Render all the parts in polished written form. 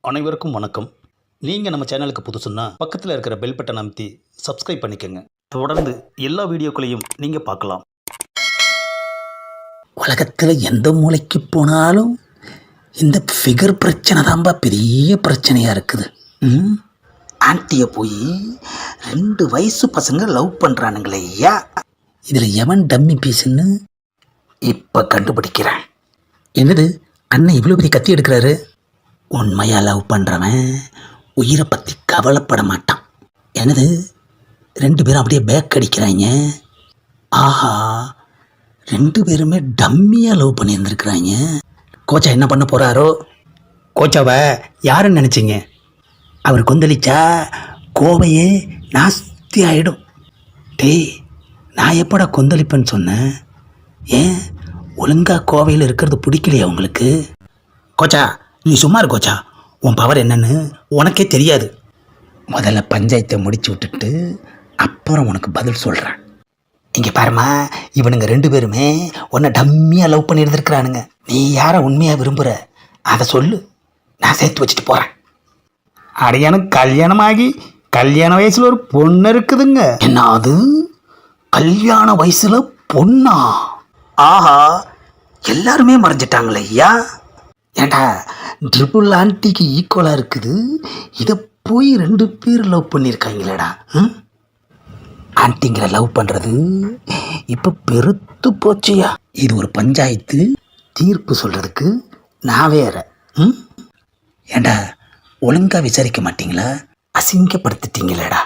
அனைவருக்கும் வணக்கம். நீங்கள் நம்ம சேனலுக்கு புதுசுன்னா பக்கத்தில் இருக்கிற பெல் பட்டன் அமைத்தி சப்ஸ்கிரைப் பண்ணிக்கோங்க. தொடர்ந்து எல்லா வீடியோக்களையும் நீங்கள் பார்க்கலாம். உலகத்தில் எந்த மூலைக்கு போனாலும் இந்த ஃபிகர் பிரச்சனை தான்பா பெரிய பிரச்சனையாக இருக்குது. ஆண்டியை போய் 2 வயசு பசங்க லவ் பண்ணுறானுங்களே ஐயா, இதில் எவன் டம்மி பீஸுன்னு இப்போ கண்டுபிடிக்கிறேன். என்னது அண்ணன் இவ்வளோ பெரிய கத்தி எடுக்கிறாரு? உண்மையாக லவ் பண்ணுறவன் உயிரை பற்றி கவலைப்பட மாட்டான். என்னது 2 பேரும் அப்படியே பேக் அடிக்கிறாங்க. ஆஹா, 2 பேருமே டம்மியாக லவ் பண்ணியிருந்துருக்குறாங்க. கோச்சா என்ன பண்ண போகிறாரோ? கோச்சாவை யாருன்னு நினச்சிங்க? அவர் கொந்தளிச்சா கோவையே நாஸ்தி ஆகிடும். டேய், நான் எப்படா கொந்தளிப்பேன்னு சொன்னேன்? ஏன் ஒழுங்காக கோவையில் இருக்கிறது பிடிக்கலையா உங்களுக்கு? கோச்சா நீ சும்மா இரு கோச்சா, உன் பவர் என்னன்னு உனக்கே தெரியாது. முதல்ல பஞ்சாயத்தை முடிச்சு விட்டுட்டு அப்புறம் உனக்கு பதில் சொல்கிறேன். இங்கே பாருமா, இவனுங்க 2 பேருமே உன்னை டம்மியாக லவ் பண்ணியிருந்துருக்குறானுங்க. நீ யாரை உண்மையாக விரும்புகிற அதை சொல்லு, நான் சேர்த்து வச்சுட்டு போகிறேன். அடையானும் கல்யாணமாகி கல்யாண வயசில் ஒரு பொண்ணு இருக்குதுங்க. என்ன அது, கல்யாண வயசில் பொண்ணா? ஆஹா, எல்லாருமே மறைஞ்சிட்டாங்களே ஐயா. ஏண்டா, ட்ரிபிள் ஆன்ட்டிக்கு ஈக்குவலாக இருக்குது, இதை போய் 2 பேர் லவ் பண்ணியிருக்காங்களேடா. ஆன்ட்டிங்கிற லவ் பண்ணுறது இப்போ பெருத்து போச்சியா. இது ஒரு பஞ்சாயத்து, தீர்ப்பு சொல்கிறதுக்கு நான் வேற. ஏண்டா, ஒழுங்காக விசாரிக்க மாட்டிங்களா? அசிங்கப்படுத்திட்டீங்களேடா.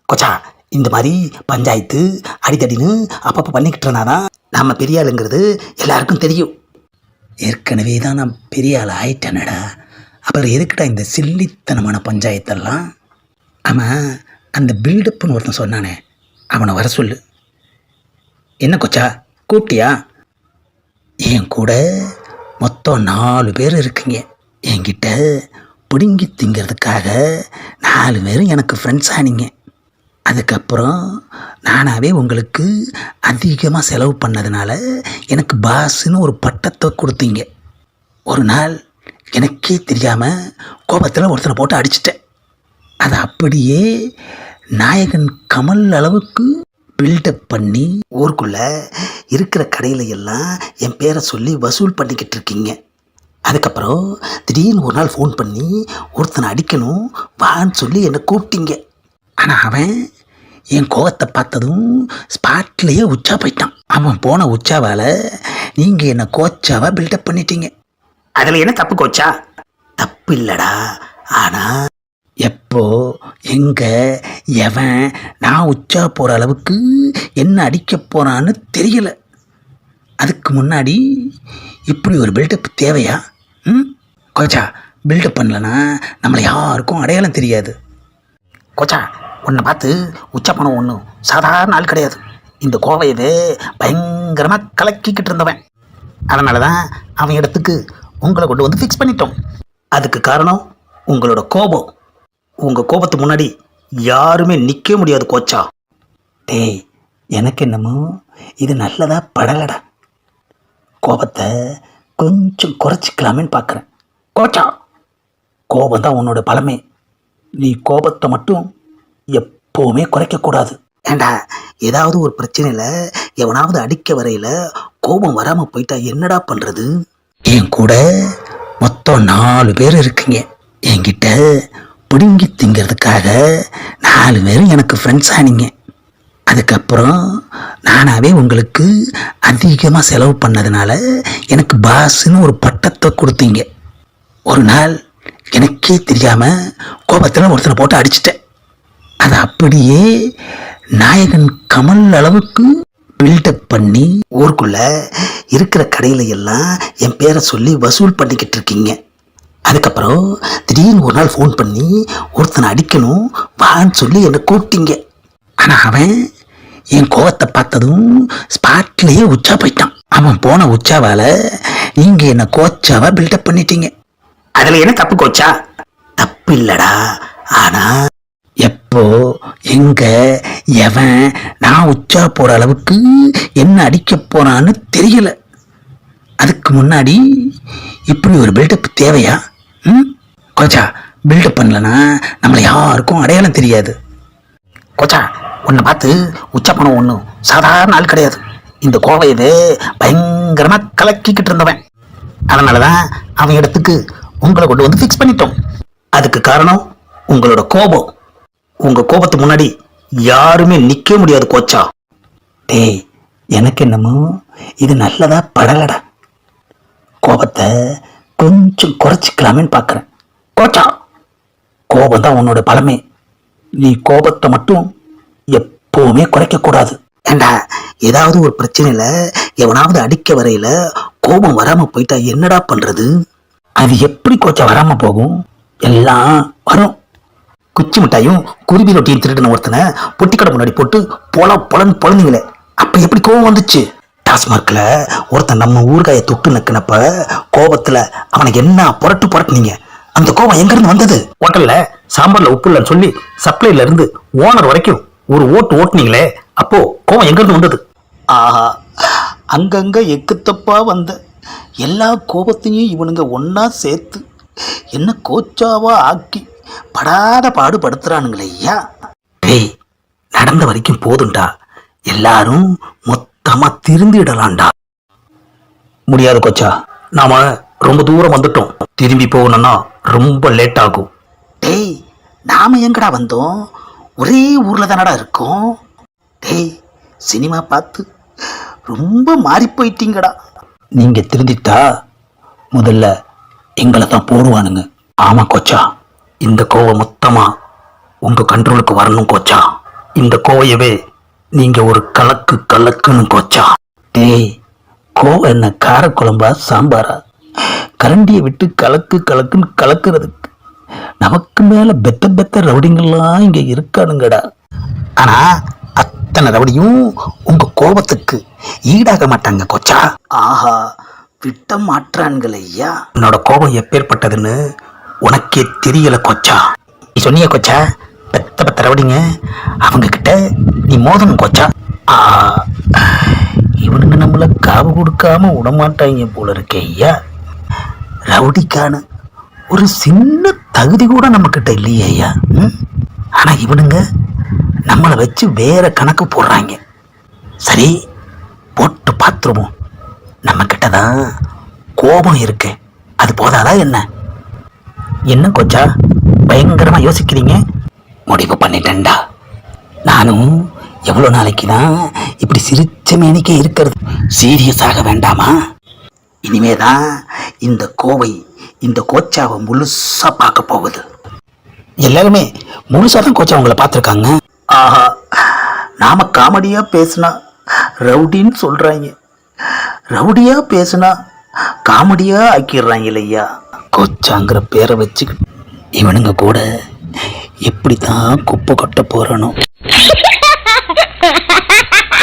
கொச்சா, இந்த மாதிரி பஞ்சாயத்து அடித்தடின்னு அப்பப்போ பண்ணிக்கிட்டு இருந்தாதான் நம்ம பெரிய ஆளுங்கிறது எல்லாருக்கும் தெரியும். ஏற்கனவே தான் நான் பெரிய ஆள் ஆயிட்டேனடா, அப்புறம் எதுக்குடா இந்த சில்லித்தனமான பஞ்சாயத்தெல்லாம்? ஆமாம், அந்த பில்டப்புன்னு ஒருத்தன் சொன்னானே, அவனை வர சொல்லு. என்ன கொச்சா, கூப்பிட்டியா? என் கூட மொத்தம் 4 பேர் இருக்கீங்க. என்கிட்ட பிடுங்கி திங்கிறதுக்காக 4 பேரும் எனக்கு ஃப்ரெண்ட்ஸ் ஆனீங்க. அதுக்கப்புறம் நானாகவே உங்களுக்கு அதிகமாக செலவு பண்ணதுனால எனக்கு பாஸ்ன்னு ஒரு பட்டத்தை கொடுத்தீங்க. ஒரு நாள் எனக்கே தெரியாமல் கோபத்தில் ஒருத்தனை போட்டு அடிச்சிட்டேன். அதை அப்படியே நாயகன் கமல் அளவுக்கு பில்டப் பண்ணி ஊருக்குள்ளே இருக்கிற கடையில் எல்லாம் என் பேரை சொல்லி வசூல் பண்ணிக்கிட்டு இருக்கீங்க. அதுக்கப்புறம் திடீர்னு ஒரு நாள் ஃபோன் பண்ணி ஒருத்தனை அடிக்கணும் வான்னு சொல்லி என்னை கூப்பிட்டீங்க. ஆனால் அவன் என் கோவத்தை பார்த்ததும் ஸ்பாட்லேயே உச்சா போயிட்டான். அவன் போன உச்சாவால் நீங்கள் என்னை கோச்சாவாக பில்டப் பண்ணிட்டீங்க. அதில் என்ன தப்பு கோச்சா? தப்பு இல்லைடா, ஆனால் எப்போ எங்கே எவன் நான் உச்சா போகிற அளவுக்கு என்ன அடிக்க போகிறான்னு தெரியல. அதுக்கு முன்னாடி இப்படி ஒரு பில்டப் தேவையா? கோச்சா, பில்டப் பண்ணலன்னா நம்மளை யாருக்கும் அடையாளம் தெரியாது. கோச்சா, உன்னை பார்த்து உச்சா பணம் ஒன்றும் சாதாரண ஆள் கிடையாது. இந்த கோவையவே பயங்கரமாக கலக்கிக்கிட்டு இருந்தவன். அதனால தான் அவன் இடத்துக்கு உங்களை கொண்டு வந்து ஃபிக்ஸ் பண்ணிட்டோம். அதுக்கு காரணம் உங்களோட கோபம். உங்கள் கோபத்துக்கு முன்னாடி யாருமே நிற்க முடியாது கோச்சா. டேய், எனக்கு என்னமோ இது நல்லதா படலடா. கோபத்தை கொஞ்சம் குறைச்சிக்கலாமேன்னு பார்க்குறேன். கோச்சா, கோபம் தான் உன்னோட பலமே. நீ கோபத்தை மட்டும் எப்போவுமே குறைக்கக்கூடாது. ஏண்டா, ஏதாவது ஒரு பிரச்சனையில் எவனாவது அடிக்க வரையில் கோபம் வராமல் போயிட்டா என்னடா பண்ணுறது? என் கூட மொத்தம் 4 பேர் இருக்கீங்க. என்கிட்ட பிடுங்கி திங்கிறதுக்காக 4 பேரும் எனக்கு ஃப்ரெண்ட்ஸ் ஆனீங்க. அதுக்கப்புறம் நானாகவே உங்களுக்கு அதிகமாக செலவு பண்ணதுனால எனக்கு பாஸ்ன்னு ஒரு பட்டத்தை கொடுத்தீங்க. ஒரு நாள் எனக்கே தெரியாமல் கோபத்தில் ஒருத்தனை போட்டு அடிச்சிட்டேன். அதை அப்படியே நாயகன் கமல் அளவுக்கு பில்டப் பண்ணி ஊருக்குள்ளே இருக்கிற கடையில் எல்லாம் என் பேரை சொல்லி வசூல் பண்ணிக்கிட்டு இருக்கீங்க. அதுக்கப்புறம் திடீர்னு ஒரு நாள் ஃபோன் பண்ணி ஒருத்தனை அடிக்கணும் வான்னு சொல்லி என்னை கூப்பிட்டீங்க. ஆனால் அவன் என் கோவத்தை பார்த்ததும் ஸ்பாட்லேயே உச்சா போயிட்டான். அவன் போன உச்சாவால் நீங்கள் என்னை கோச்சாவாக பில்டப் பண்ணிட்டீங்க. அதில் என்ன தப்பு கோச்சா? தப்பு இல்லைடா, ஆனால் எப்போ எங்கே எவன் நான் உச்சா போகிற அளவுக்கு என்ன அடிக்க போகிறான்னு தெரியல. அதுக்கு முன்னாடி இப்படி ஒரு பில்டப் தேவையா? கோச்சா பில்டப் பண்ணலன்னா நம்மளை யாருக்கும் அடையாளம் தெரியாது. கோச்சா உன்னை பார்த்து உச்சப்பணம் ஒன்றும் சாதாரண ஆள் கிடையாது. இந்த கோவையவே பயங்கரமாக கலக்கிக்கிட்டு இருந்தவன். அதனால தான் அவன் இடத்துக்கு உங்களை கொண்டு வந்து ஃபிக்ஸ் பண்ணிட்டோம். அதுக்கு காரணம் உங்களோட கோபம். உங்கள் கோபத்துக்கு முன்னாடி யாருமே நிற்க முடியாது கோச்சா. டேய் எனக்கு என்னமோ இது நல்லதா படலடா. கோபத்தை கொஞ்சம் குறைச்சிக்கலாமேன்னு பார்க்குறேன். கோச்சா கோபம் தான் உன்னோட பலமே. நீ கோபத்தை மட்டும் எப்பவுமே குறைக்கக்கூடாது. ஏண்டா ஏதாவது ஒரு பிரச்சனையில எவனாவது அடிக்க வரையில கோபம் வராம போயிட்டா என்னடா பண்றது? அது எப்படி கோச்சா வராம போகும்? எல்லாம் வரும். குச்சி மிட்டாயும் குருவி ரொட்டியும் திருடின ஒருத்தனை பொட்டிக்கடை முன்னாடி போட்டு பொலன்னு பொழந்தீங்களே, அப்ப எப்படி கோபம் வந்துச்சு? டாஸ்மார்க்ல ஒருத்தன் நம்ம ஊறுகாயை தொட்டு நக்கினப்ப கோபத்துல அவனுக்கு என்ன புரட்டுனீங்க? அந்த கோபம் எங்க இருந்து வந்தது? ஹோட்டல்ல சாம்பார்ல உப்பு இல்லைன்னு சொல்லி சப்ளைல இருந்து ஓனர் வரைக்கும் ஒரு ஓட்டுனீங்களே, அப்போ கோபம் எங்க இருந்து வந்தது? ஆஹா, அங்கங்க எக்குத்தப்பா வந்த எல்லா கோபத்தையும் இவனுங்க ஒன்னா சேர்த்து என்ன கோச்சாவா ஆக்கி படாத பாடுபடுத்துறானுங்களே ஐயா. டேய் நடந்த வரைக்கும் போதும்டா, எல்லாரும் மொத்தமா திருந்திடலாம்டா. முடியாது கோச்சா, நாம ரொம்ப தூரம் வந்துட்டோம். திரும்பி போகணும்னா ரொம்ப லேட் ஆகும். டேய் நாம எங்கடா வந்தோம்? ஒரே ஊர்ல தானடா இருக்கோம். டேய் சினிமா பார்த்து ரொம்ப மாறி போயிட்டீங்கடா. நீங்க திருந்திட்டா முதல்ல எங்களை தான் போடுவானுங்க. ஆமா கோச்சா, இந்த கோவம் மொத்தமா உங்க கண்ட்ரோலுக்கு வரணும் கோச்சா. இந்த கோவையவே நீங்க ஒரு கலக்குன்னு கோச்சா. டேய் கோவம் என்ன காரக்குழம்பா சாம்பாரா? கரண்டியை விட்டு கலக்குன்னு கலக்குறதுக்கு நமக்கு மேல பெத்த ரவுடிங்கெல்லாம் இங்க இருக்கானுங்கடா. ஆனா அத்தனை ரவுடியும் உங்க கோபத்துக்கு ஈடாக மாட்டாங்க கோச்சா. ஆஹா விட்ட மாற்றான்கள் ஐயா. உன்னோட கோபம் எப்பேற்பட்டதுன்னு உனக்கே தெரியல கோச்சா. நீ சொன்னிய கோச்சா, பெத்த ரவுடிங்க அவங்க கிட்ட நீ மோதணும் கோச்சா. இவனுங்க நம்மள காவு கொடுக்காம விடமாட்டாங்க போல இருக்கே ஐயா. ரவுடிக்கான ஒரு சின்ன தகுதி கூட நம்ம கிட்ட இல்லையே ஐயா. ஆனா இவனுங்க நம்மளை வச்சு வேற கணக்கு போடுறாங்க. சரி போட்டு பார்த்துருவோம். நம்ம கிட்ட தான் கோபம் இருக்கு, அது போதாதா என்ன? என்ன கோச்சா பயங்கரமா யோசிக்கிறீங்க? முடிவு பண்ணிட்டேன்டா. நானும் எவ்வளோ நாளைக்கு தான் இப்படி சிரிச்ச மேனிக்கே இருக்கிறது? சீரியஸ் ஆக வேண்டாமா? இனிமேதான் இந்த கோவை இந்த கோச்சாவை முழுசா பார்க்க போகுது. எல்லாருமே முழுசா தான் கோச்சா உங்களை பார்த்துருக்காங்க. ஆஹா, நாம காமெடியா பேசினா ரவுடின்னு சொல்றாங்க, ரவுடியா பேசினா காமெடியா ஆக்கிடுறாங்க இல்லையா. கோச்சாங்கிற பேரை வச்சுக்கிட்டு இவனுங்க கூட எப்படி தான் குப்பை கொட்ட போறானோ.